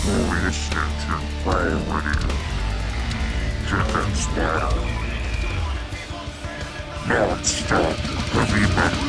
You're listening to Pro Radio. Deathcore. Non-stop heavy metal.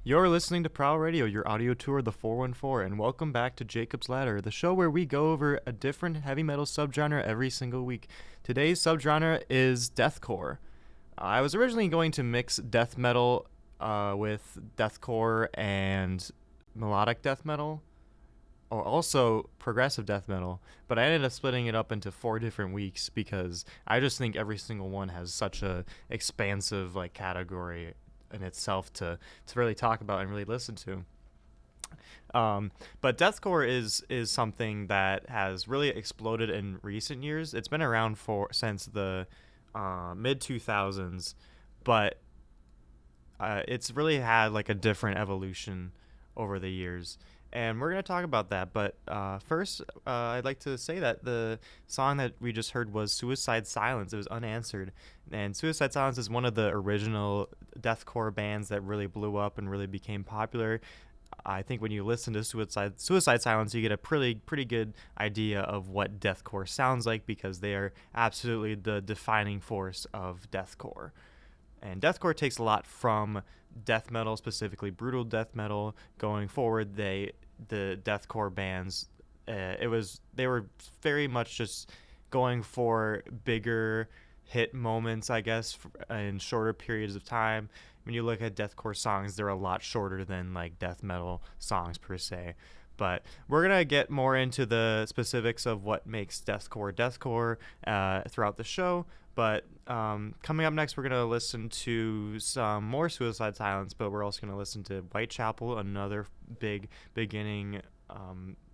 You're listening to Prowl Radio, your audio tour of the 414, and welcome back to Jacob's Ladder, the show where we go over a different heavy metal subgenre every single week. Today's subgenre is deathcore. I was originally going to mix death metal with deathcore and melodic death metal, or also progressive death metal, but I ended up splitting it up into 4 different weeks because I just think every single one has such a expansive category in itself to really talk about and really listen to. But deathcore is something that has really exploded in recent years. It's been around since the mid 2000s, but it's really had a different evolution over the years. And we're going to talk about that, but first, I'd like to say that the song that we just heard was Suicide Silence. It was Unanswered, and Suicide Silence is one of the original deathcore bands that really blew up and really became popular. I think when you listen to Suicide Silence, you get a pretty good idea of what deathcore sounds like, because they are absolutely the defining force of deathcore. And deathcore takes a lot from death metal, specifically brutal death metal. Going forward, the deathcore bands, they were very much just going for bigger hit moments, I guess, in shorter periods of time. When you look at deathcore songs, they're a lot shorter than death metal songs per se. But we're going to get more into the specifics of what makes deathcore throughout the show. But coming up next, we're going to listen to some more Suicide Silence, but we're also going to listen to Whitechapel, another big beginning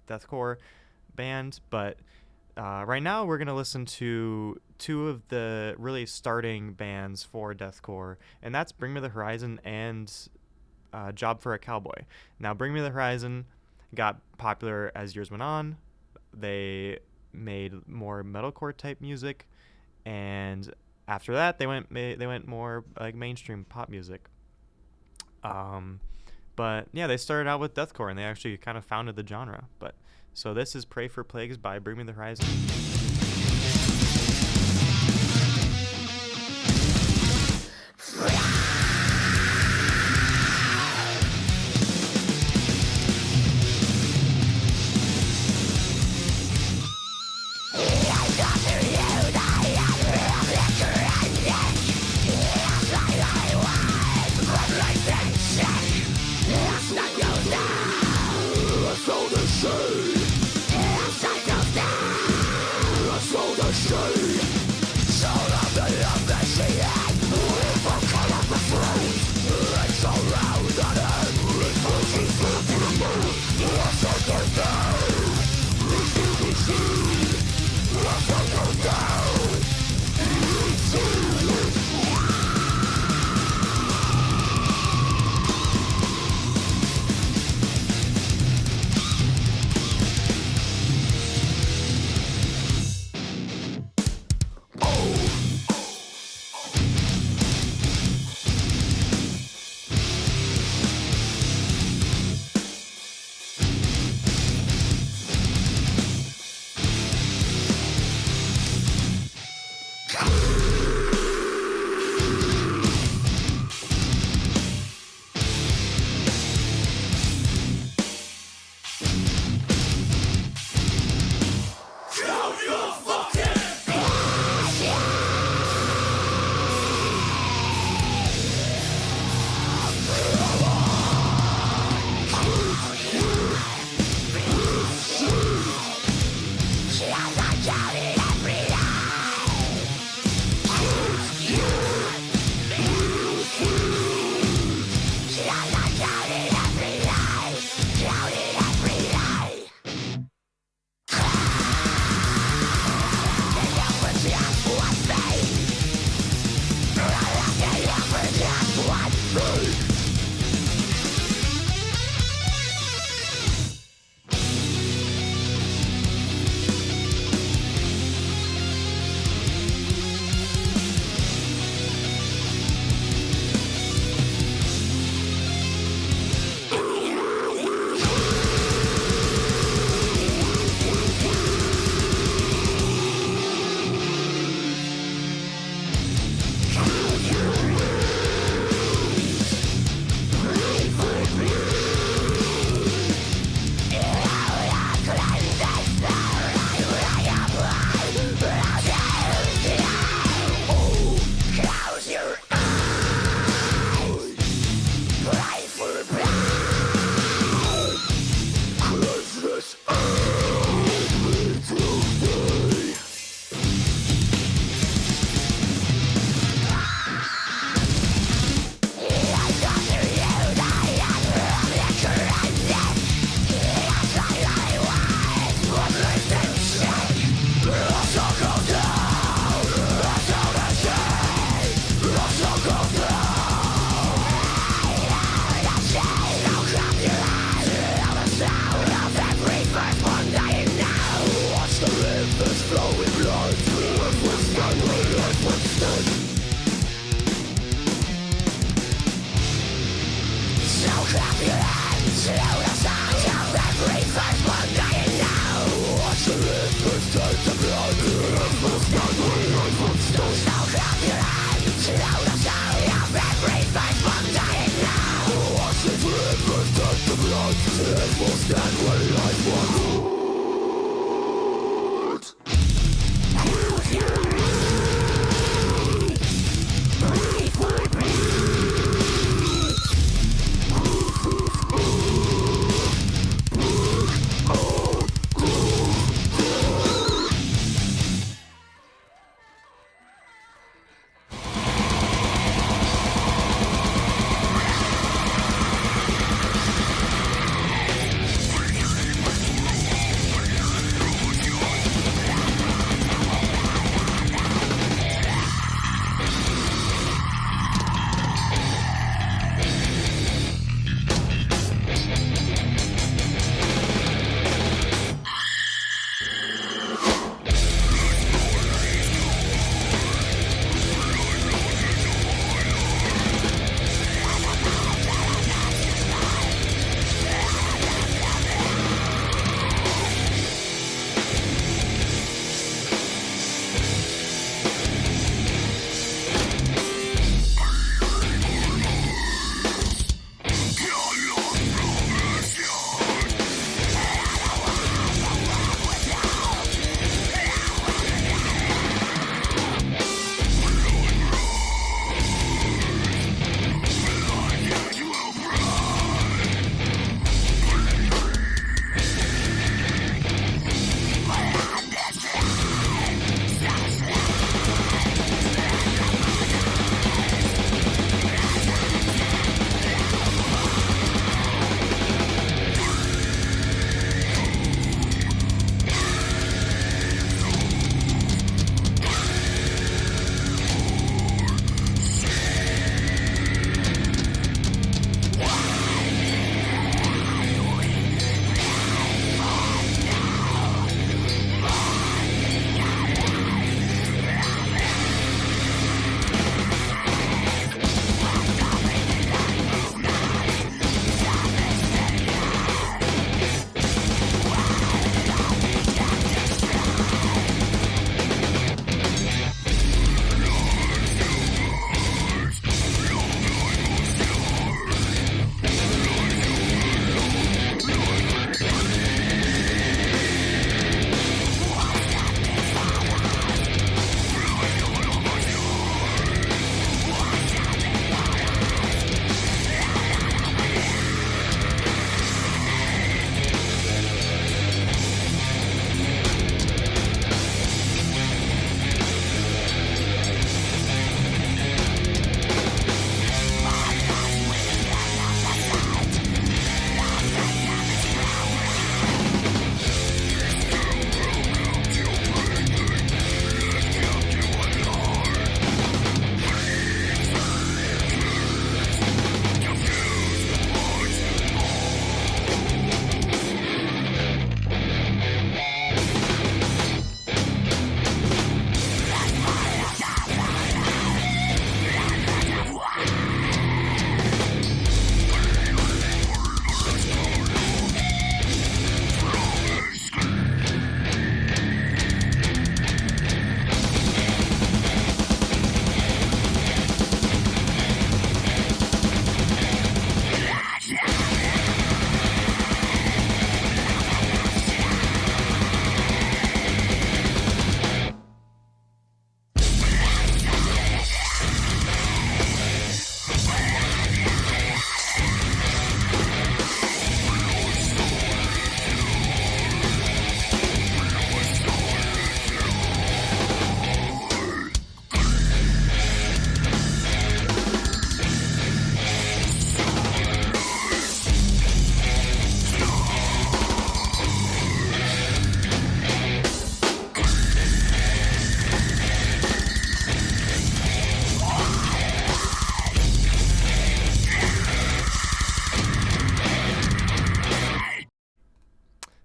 deathcore band. But right now, we're going to listen to 2 of the really starting bands for deathcore, and that's Bring Me the Horizon and Job for a Cowboy. Now, Bring Me the Horizon got popular as years went on. They made more metalcore type music, and after that they went more mainstream pop music. But yeah, they started out with deathcore, and they actually kind of founded the genre. But so this is Pray for Plagues by Bring Me the Horizon.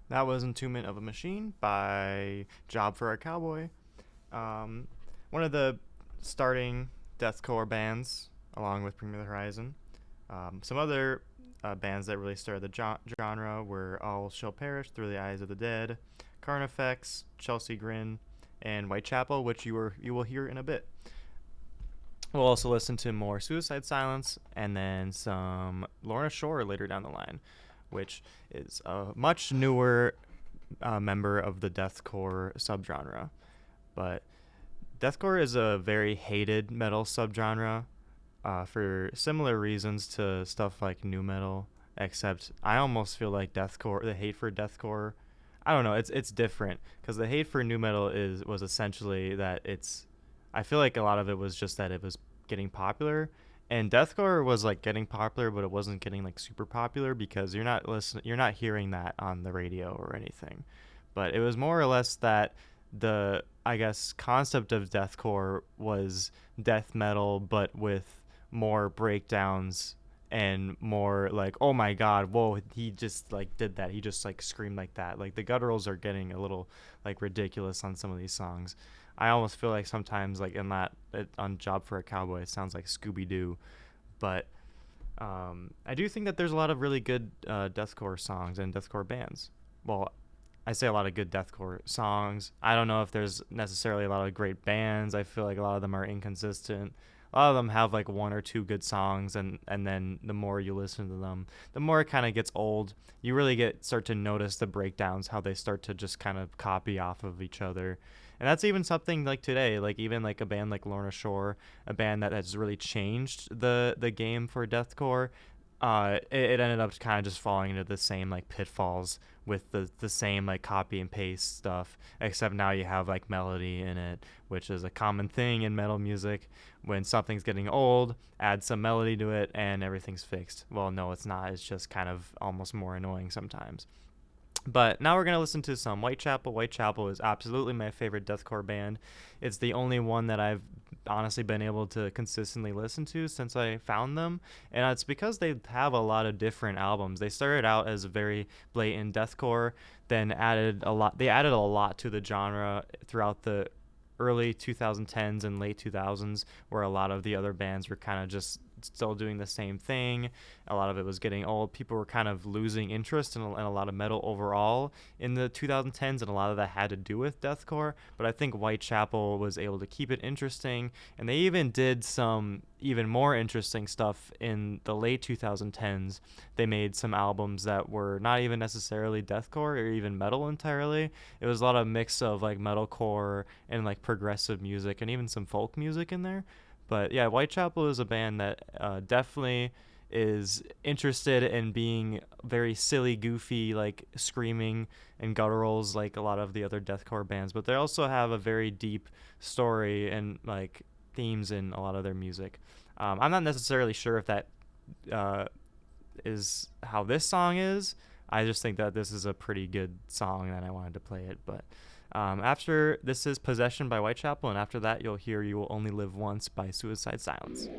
That was Entombment of a Machine by Job for a Cowboy. Um, One of the starting deathcore bands, along with Bring Me the Horizon. Some other bands that really started the genre were All Shall Perish, Through the Eyes of the Dead, Carnifex, Chelsea Grin, and Whitechapel, which you will hear in a bit. We'll also listen to more Suicide Silence and then some Lorna Shore later down the line, which is a much newer member of the deathcore subgenre. But deathcore is a very hated metal subgenre for similar reasons to stuff like nu metal, except I almost feel like deathcore, the hate for deathcore, I don't know, it's different because the hate for nu metal was essentially that I feel like a lot of it was just that it was getting popular, and deathcore was like getting popular, but it wasn't getting like super popular because you're not hearing that on the radio or anything. But it was more or less that the, I guess, concept of deathcore was death metal, but with more breakdowns and more like, oh my god, whoa, he just like did that, he just like screamed like that. Like the gutturals are getting a little like ridiculous on some of these songs. I almost feel like sometimes like on Job for a Cowboy it sounds like Scooby-Doo. But I do think that there's a lot of really good deathcore songs and deathcore bands. Well, I say a lot of good deathcore songs. I don't know if there's necessarily a lot of great bands. I feel like a lot of them are inconsistent. A lot of them have like one or two good songs, and then the more you listen to them, the more it kind of gets old. You really start to notice the breakdowns, how they start to just kind of copy off of each other. And that's even something like today, like even like a band like Lorna Shore, a band that has really changed the game for deathcore. It ended up kind of just falling into the same like pitfalls with the same like copy and paste stuff, except now you have like melody in it, which is a common thing in metal music. When something's getting old, add some melody to it and everything's fixed. Well, no, it's not. It's just kind of almost more annoying sometimes. But now we're going to listen to some Whitechapel. Whitechapel is absolutely my favorite deathcore band. It's the only one that I've honestly been able to consistently listen to since I found them. And it's because they have a lot of different albums. They started out as a very blatant deathcore, then they added a lot to the genre throughout the early 2010s and late 2000s, where a lot of the other bands were kind of just still doing the same thing. A lot of it was getting old. People were kind of losing interest in a lot of metal overall in the 2010s, and a lot of that had to do with deathcore. But I think Whitechapel was able to keep it interesting, and they even did some even more interesting stuff in the late 2010s. They made some albums that were not even necessarily deathcore or even metal entirely. It was a lot of mix of like metalcore and like progressive music and even some folk music in there. But yeah, Whitechapel is a band that definitely is interested in being very silly, goofy, like screaming and gutturals like a lot of the other deathcore bands. But they also have a very deep story and like themes in a lot of their music. I'm not necessarily sure if that is how this song is. I just think that this is a pretty good song and I wanted to play it. But after this is Possession by Whitechapel, and after that you'll hear You Will Only Live Once by Suicide Silence.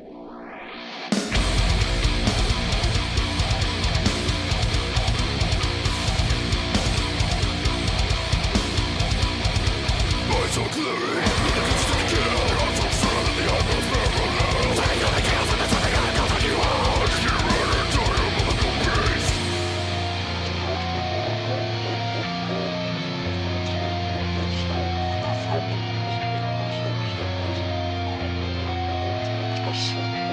Yes.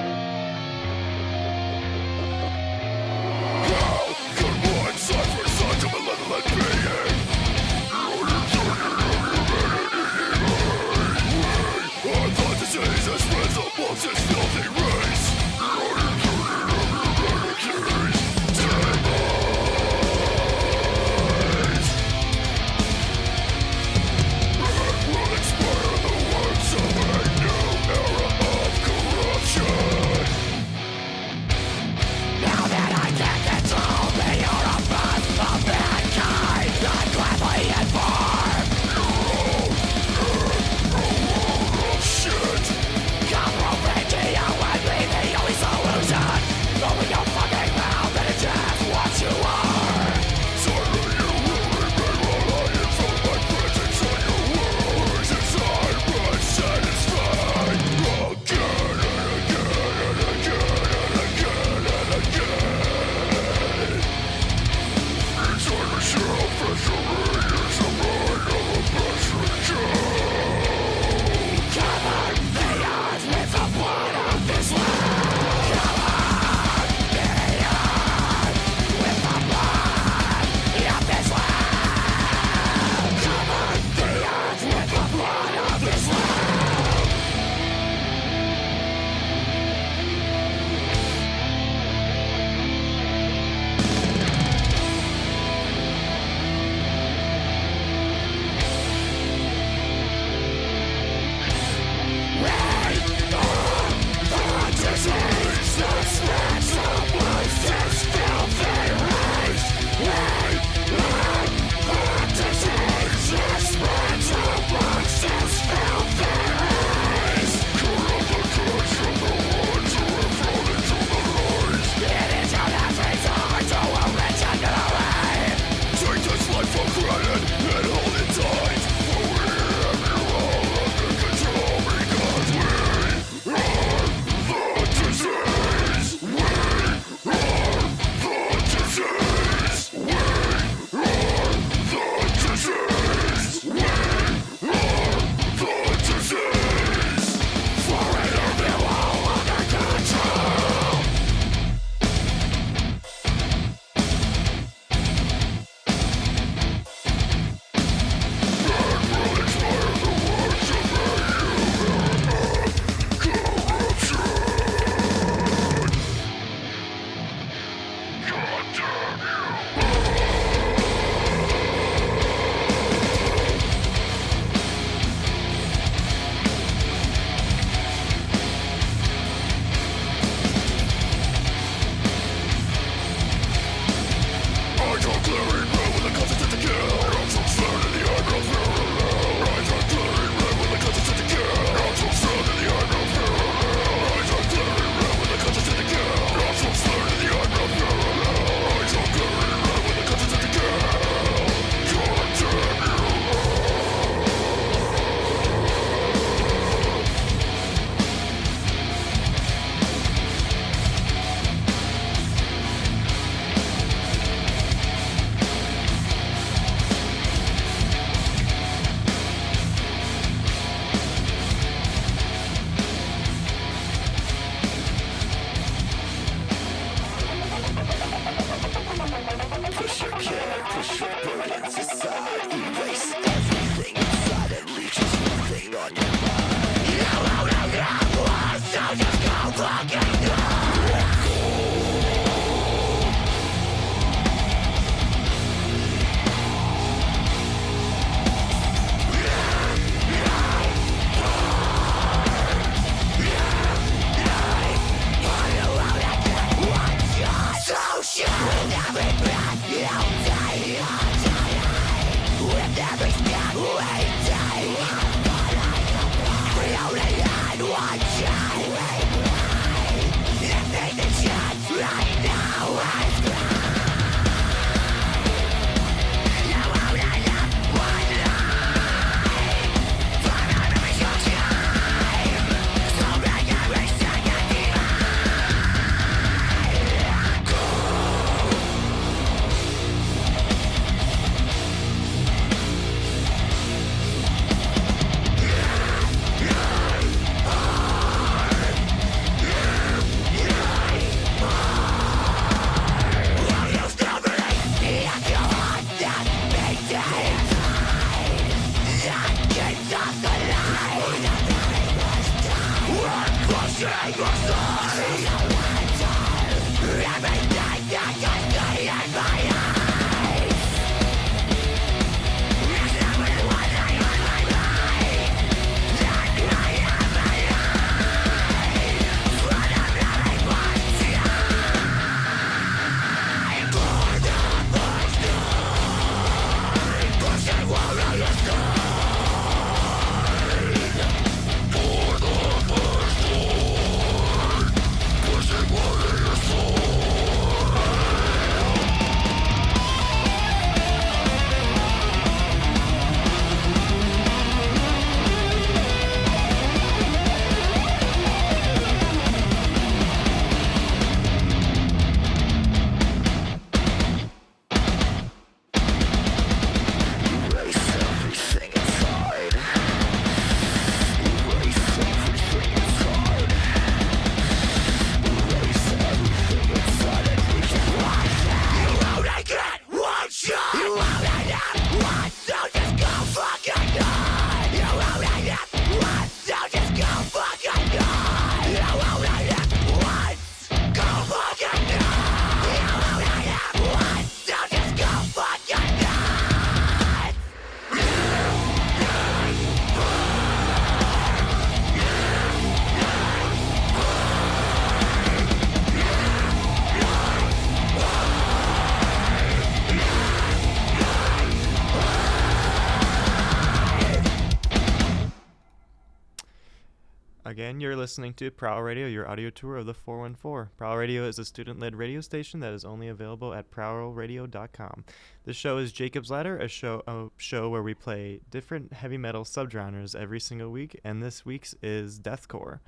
Again, you're listening to Prowl Radio, your audio tour of the 414. Prowl Radio is a student-led radio station that is only available at prowlradio.com. This show is Jacob's Ladder, a show where we play different heavy metal subgenres every single week, and this week's is Deathcore.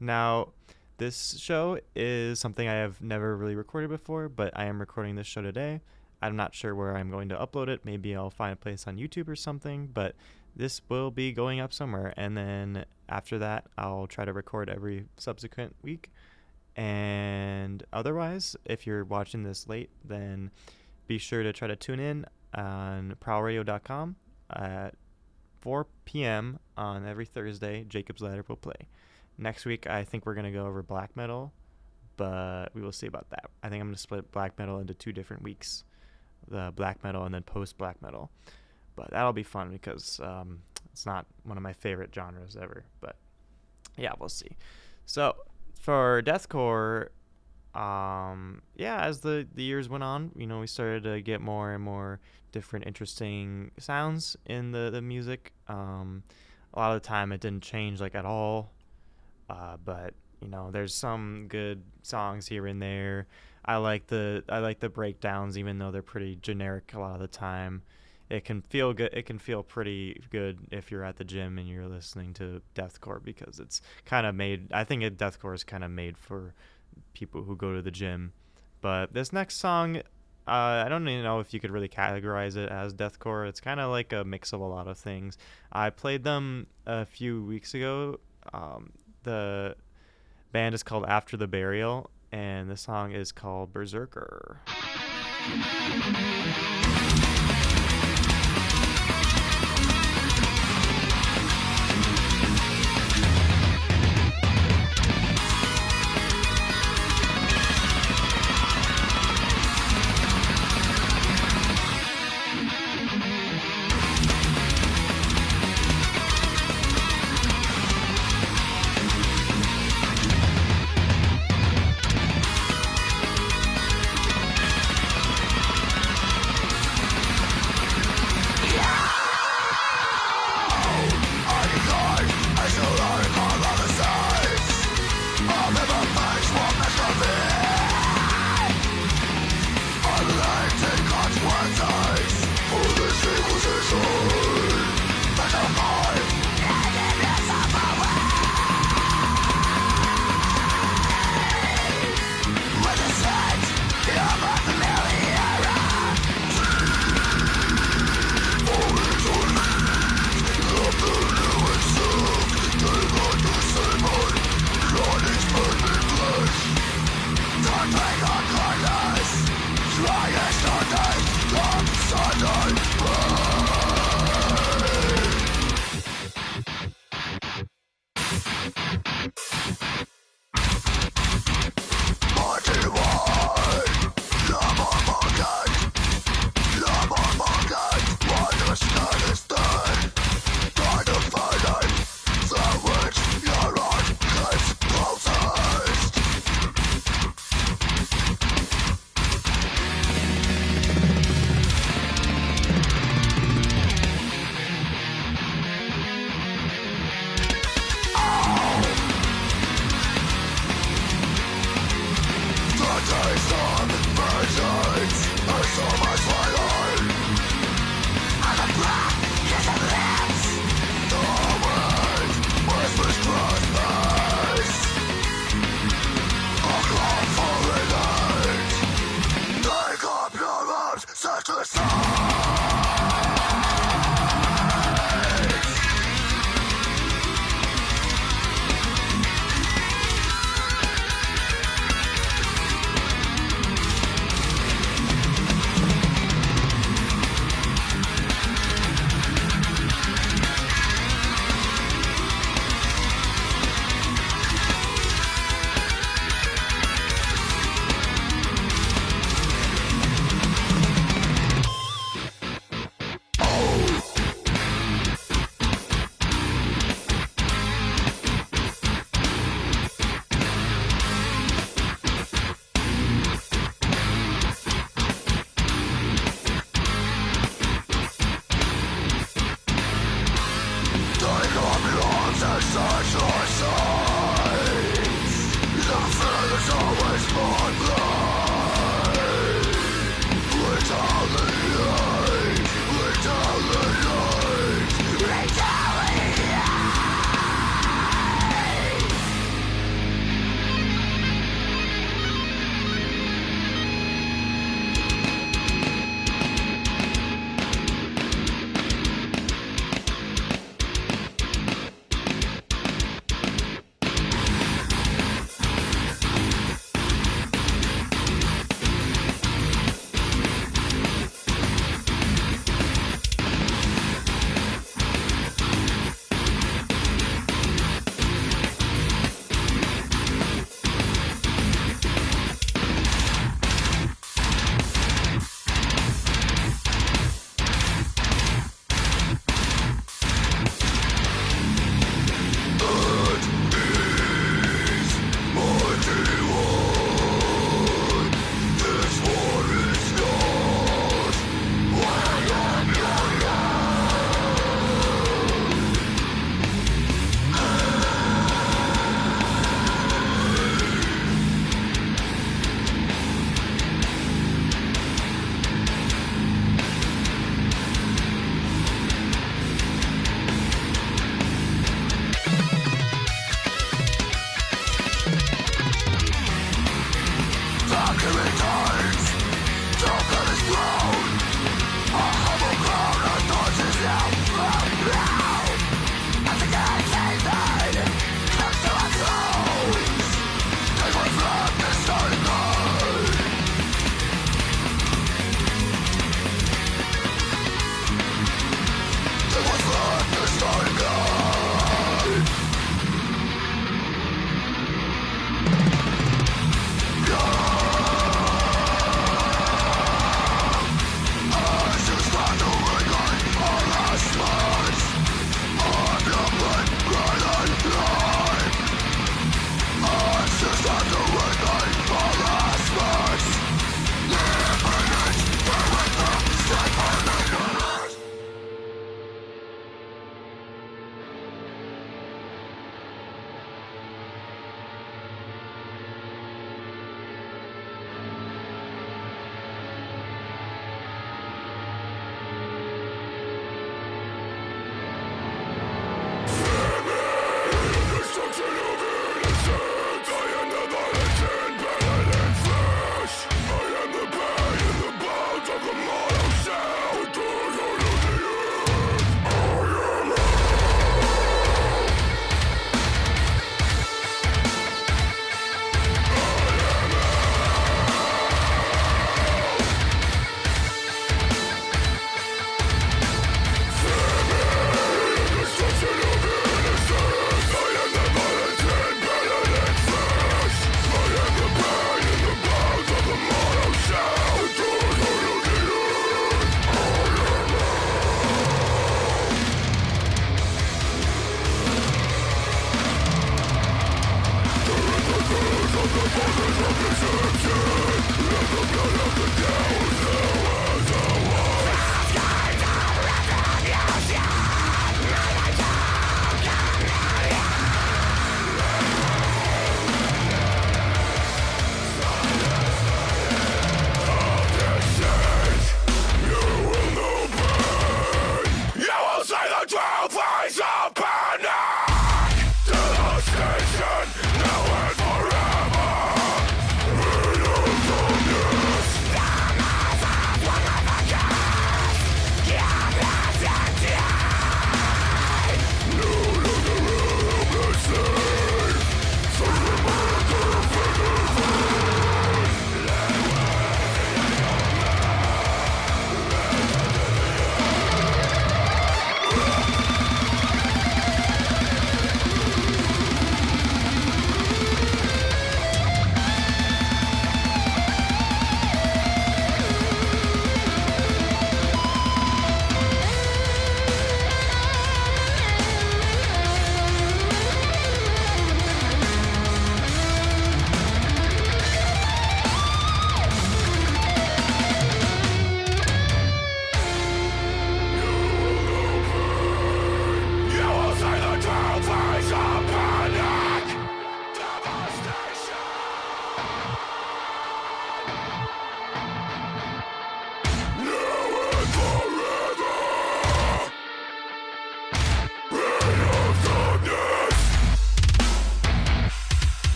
Now, this show is something I have never really recorded before, but I am recording this show today. I'm not sure where I'm going to upload it. Maybe I'll find a place on YouTube or something, but this will be going up somewhere, and then after that I'll try to record every subsequent week. And otherwise, if you're watching this late, then be sure to try to tune in on prowlradio.com at 4 p.m. on every Thursday. Jacob's Ladder will play. Next week I think we're going to go over black metal, but we will see about that. I think I'm going to split black metal into 2 different weeks, the black metal and then post black metal. But that'll be fun because it's not one of my favorite genres ever. But yeah, we'll see. So for deathcore, as the years went on, we started to get more and more different interesting sounds in the music. A lot of the time it didn't change like at all. But there's some good songs here and there. I like the breakdowns, even though they're pretty generic a lot of the time. It can feel good. It can feel pretty good if you're at the gym and you're listening to deathcore, because it's kind of made. I think deathcore is kind of made for people who go to the gym. But this next song, I don't even know if you could really categorize it as deathcore. It's kind of like a mix of a lot of things. I played them a few weeks ago. The band is called After the Burial, and the song is called Berserker.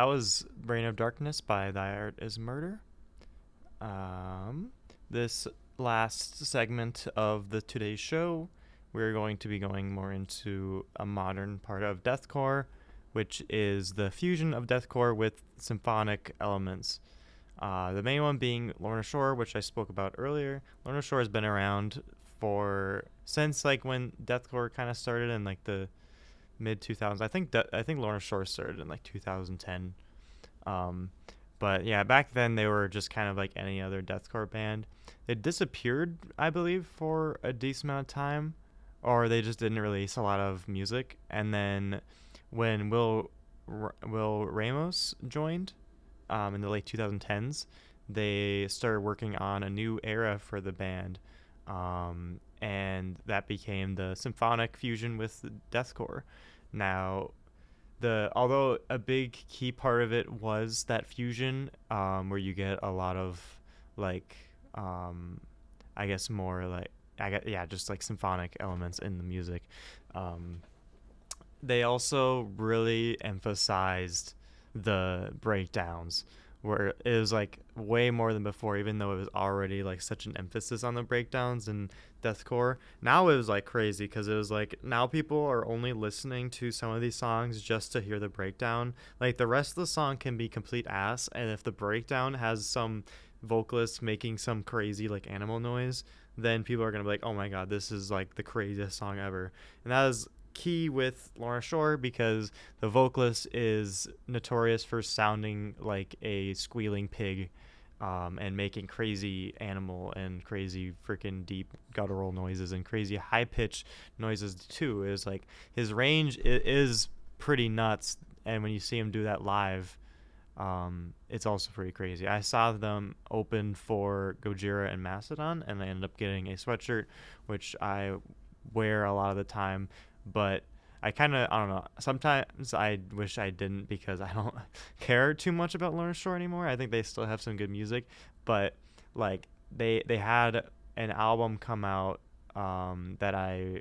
was Reign of Darkness by Thy Art is Murder. This last segment of the today's show, we're going to be going more into a modern part of deathcore, which is the fusion of deathcore with symphonic elements. The main one being Lorna Shore, which I spoke about earlier. Lorna Shore has been around since like when deathcore kind of started in like the mid 2000s. I think Lorna Shore started in like 2010. But yeah, back then they were just kind of like any other deathcore band. They disappeared, I believe, for a decent amount of time, or they just didn't release a lot of music. And then when Will Ramos joined in the late 2010s, they started working on a new era for the band, and that became the symphonic fusion with deathcore. Now, although a big key part of it was that fusion, where you get a lot of like, I guess more like just like symphonic elements in the music. They also really emphasized the breakdowns, where it was like way more than before, even though it was already like such an emphasis on the breakdowns in deathcore. Now it was like crazy, because it was like now people are only listening to some of these songs just to hear the breakdown. Like the rest of the song can be complete ass, and if the breakdown has some vocalist making some crazy like animal noise, then people are gonna be like, oh my god, this is like the craziest song ever. And that is key with Lorna Shore, because the vocalist is notorious for sounding like a squealing pig, and making crazy animal and crazy freaking deep guttural noises and crazy high pitched noises too. Is like his range is pretty nuts, and when you see him do that live, it's also pretty crazy. I saw them open for Gojira and Mastodon, and I ended up getting a sweatshirt, which I wear a lot of the time. But I don't know, sometimes I wish I didn't, because I don't care too much about Lorna Shore anymore. I think they still have some good music, but like they had an album come out that I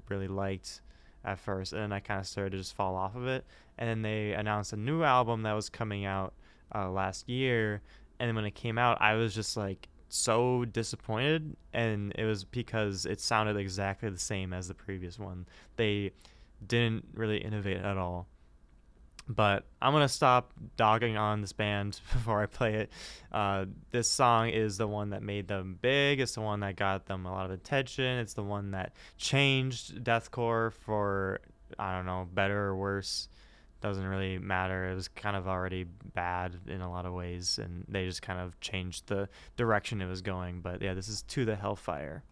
really liked at first, and then I kind of started to just fall off of it. And then they announced a new album that was coming out last year, and when it came out, I was just like so disappointed, and it was because it sounded exactly the same as the previous one. They didn't really innovate at all. But I'm gonna stop dogging on this band before I play it. This song is the one that made them big. It's the one that got them a lot of attention. It's the one that changed deathcore for, I don't know, better or worse. Doesn't really matter. It was kind of already bad in a lot of ways, and they just kind of changed the direction it was going. But yeah, this is To the Hellfire.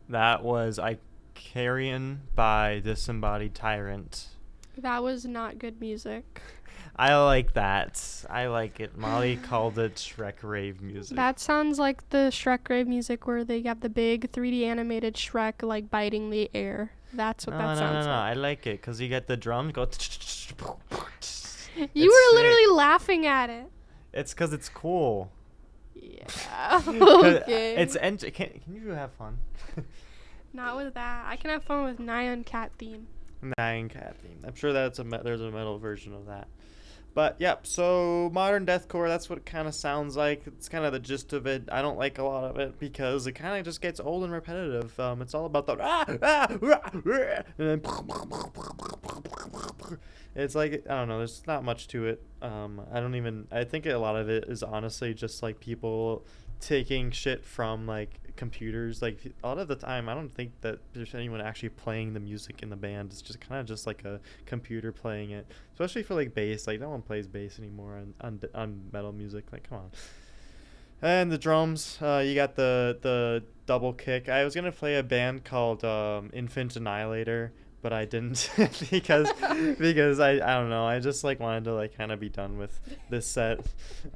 That was Icarian by Disembodied Tyrant. That was not good music. I like that. I like it. Molly called it Shrek rave music. That sounds like the Shrek rave music where they have the big 3D animated Shrek like biting the air. That's what that sounds No. like. I like it because you get the drums go. You It's were sick. literally laughing at it. It's because it's cool. Yeah. 'Cause Okay. Can you have fun? Not with that. I can have fun with Nyan Cat theme. Nine Cat theme. I'm sure that's there's a metal version of that. But yep, so modern deathcore, that's what it kind of sounds like. It's kind of the gist of it. I don't like a lot of it because it kind of just gets old and repetitive. It's all about the and then it's like, I don't know, there's not much to it. I think a lot of it is honestly just like people taking shit from like computers. Like a lot of the time I don't think that there's anyone actually playing the music in the band. It's just kind of just like a computer playing it, especially for like bass. Like no one plays bass anymore on metal music. Like come on. And the drums, you got the double kick. I was gonna play a band called Infant Annihilator, but I didn't because I don't know. I just like wanted to like kind of be done with this set.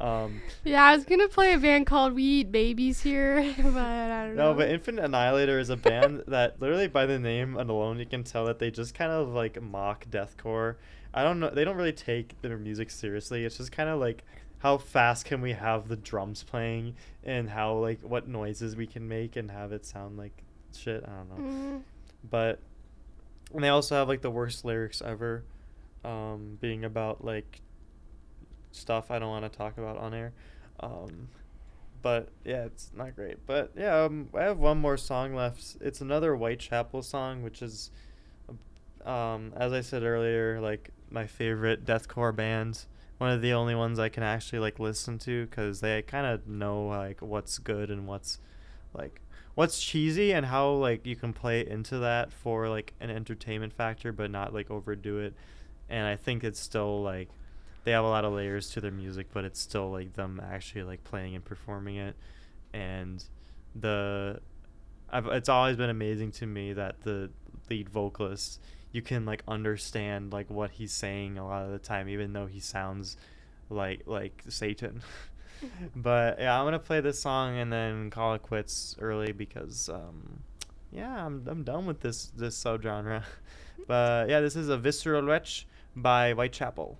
Yeah, I was gonna play a band called We Eat Babies here, but I don't know. No, but Infant Annihilator is a band that literally by the name alone you can tell that they just kind of like mock deathcore. I don't know. They don't really take their music seriously. It's just kind of like how fast can we have the drums playing and how like what noises we can make and have it sound like shit. I don't know. But and they also have like the worst lyrics ever, being about like stuff I don't want to talk about on air. But yeah, it's not great. But yeah, I have one more song left. It's another Whitechapel song, which is, as I said earlier, like my favorite deathcore band. One of the only ones I can actually like listen to because they kind of know like what's good and what's cheesy and how like you can play into that for like an entertainment factor but not like overdo it. And I think it's still like they have a lot of layers to their music, but it's still like them actually like playing and performing it. And it's always been amazing to me that the lead vocalist, you can like understand like what he's saying a lot of the time, even though he sounds like Satan. But yeah, I'm gonna play this song and then call it quits early because yeah, I'm done with this subgenre. But yeah, this is a Visceral Wretch by Whitechapel.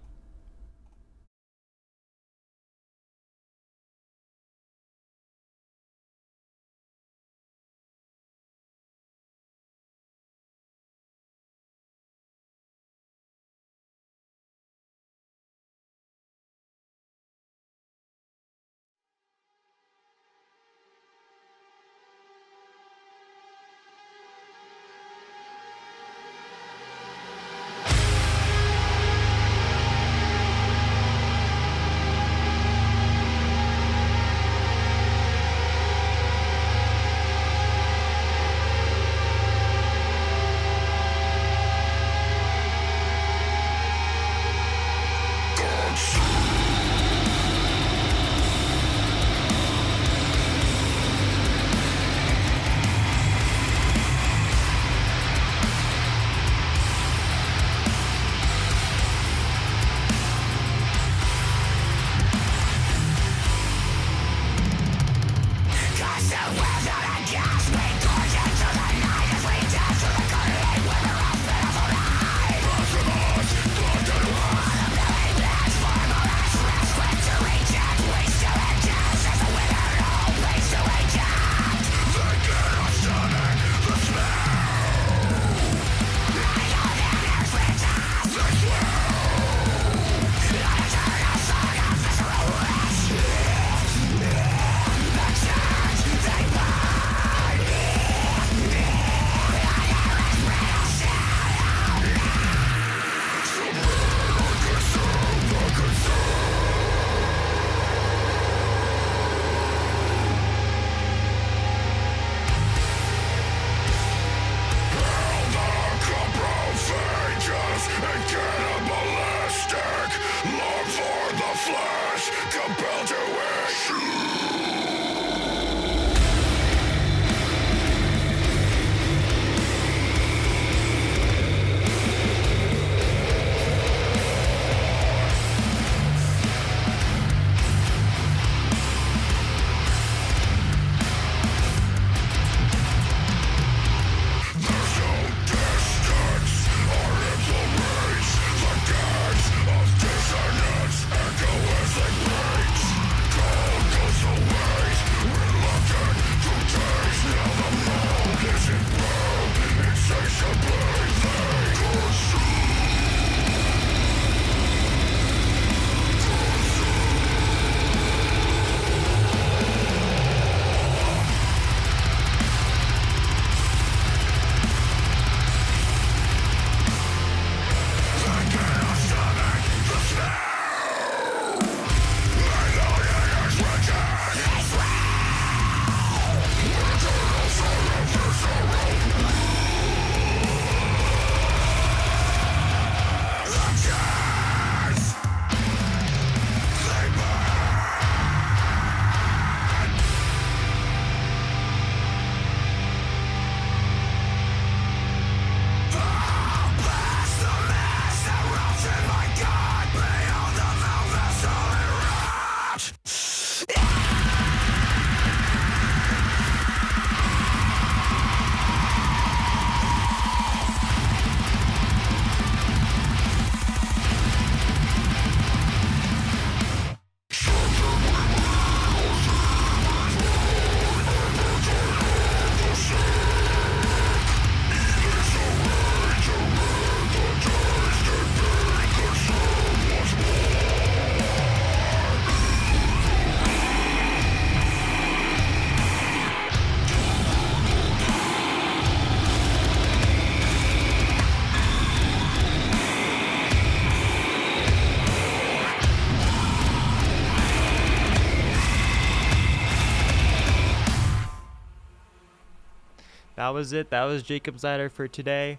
that was it. That was Jacob's Ladder for today.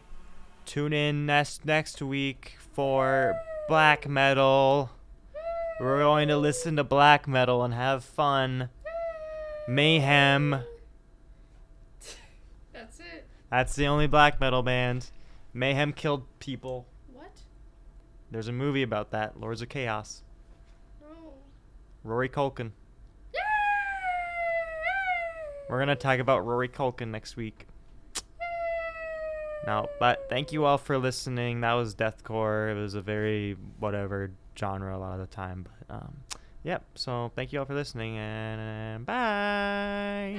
Tune in next week for black metal. We're going to listen to black metal and have fun. Mayhem. That's it. That's the only black metal band. Mayhem killed people. What? There's a movie about that. Lords of Chaos. Oh. Rory Culkin. We're going to talk about Rory Culkin next week. No, but thank you all for listening. That was Deathcore. It was a very whatever genre a lot of the time. But, yep. So thank you all for listening, and bye.